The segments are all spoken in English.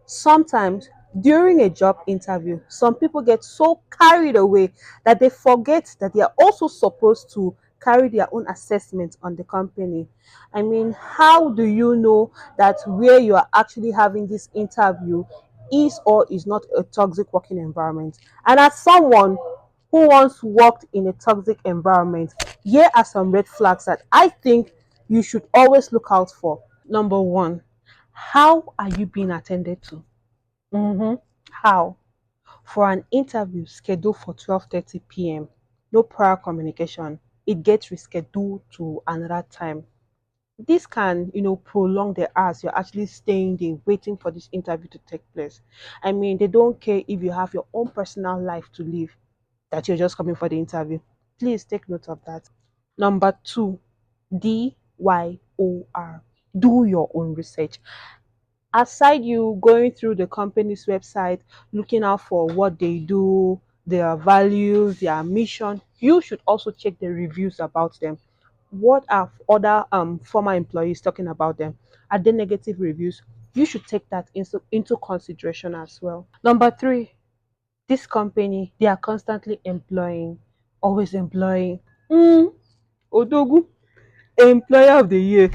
Sometimes during a job interview, some people get so carried away that they forget that they are also supposed to carry their own assessment on the company. I mean, how do you know that where you are actually having this interview is or is not a toxic working environment? And as someone who once worked in a toxic environment, here are some red flags that I think you should always look out for. Number one, how are you being attended to? How? For an interview scheduled for 12:30 p.m., no prior communication, it gets rescheduled to another time. This can, prolong the hours you're actually staying there waiting for this interview to take place. I mean, they don't care if you have your own personal life to live, that you're just coming for the interview. Please take note of that. Number two, DYOR. Do your own research. Aside you going through the company's website, looking out for what they do, their values, their mission, you should also check the reviews about them. What are other former employees talking about them? Are they negative reviews? You should take that into consideration as well. Number three, this company, they are constantly employing, always employing. Odogu, employer of the year.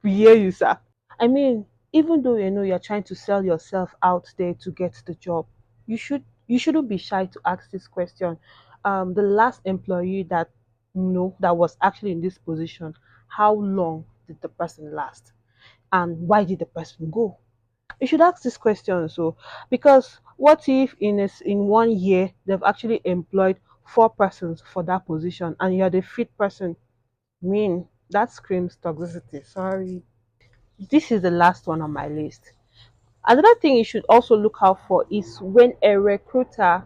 We hear you, sir. I mean, even though you know you're trying to sell yourself out there to get the job, you shouldn't be shy to ask this question. The last employee that that was actually in this position, how long did the person last, and why did the person go? You should ask this question. So, because what if in 1 year they've actually employed 4 persons for that position, and you're the fifth person? I mean, that screams toxicity. Sorry. This is the last one on my list. Another thing you should also look out for is when a recruiter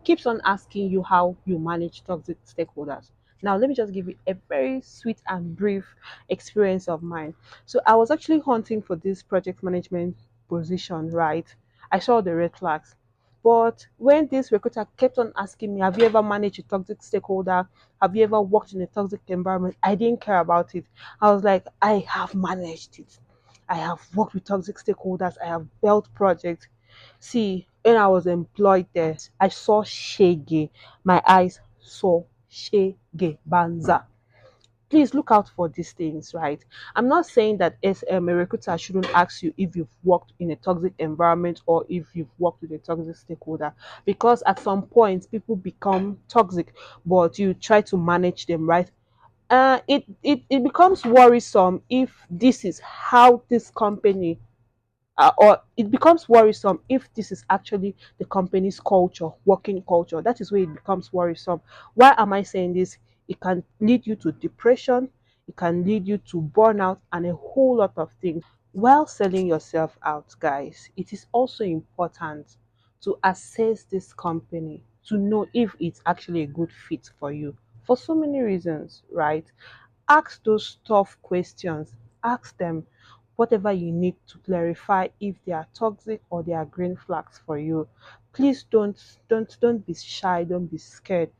keeps on asking you how you manage toxic stakeholders. Now, let me just give you a very sweet and brief experience of mine. So, I was actually hunting for this project management position, right? I saw the red flags. But when this recruiter kept on asking me, have you ever managed a toxic stakeholder? Have you ever worked in a toxic environment? I didn't care about it. I was like, I have managed it. I have worked with toxic stakeholders. I have built projects. See, when I was employed there, I saw Shege. My eyes saw Shege Banza. Please look out for these things, right? I'm not saying that as a recruiter shouldn't ask you if you've worked in a toxic environment or if you've worked with a toxic stakeholder, because at some point people become toxic, but you try to manage them, right? It becomes worrisome if this is how this company or it becomes worrisome if this is actually the company's culture, working culture. That is where it becomes worrisome. Why am I saying this? It can lead you to depression, it can lead you to burnout, and a whole lot of things. While selling yourself out, guys, it is also important to assess this company to know if it's actually a good fit for you for so many reasons, right? Ask those tough questions. Ask them whatever you need to clarify if they are toxic or they are green flags for you. Please don't be shy, don't be scared.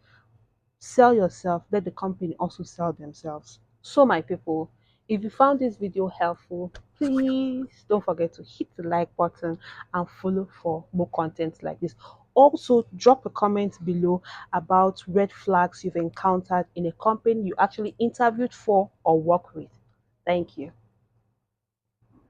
Sell yourself, let the company also sell themselves. So my people, if you found this video helpful, please don't forget to hit the like button and follow for more content like this. Also, drop a comment below about red flags you've encountered in a company you actually interviewed for or work with. Thank you.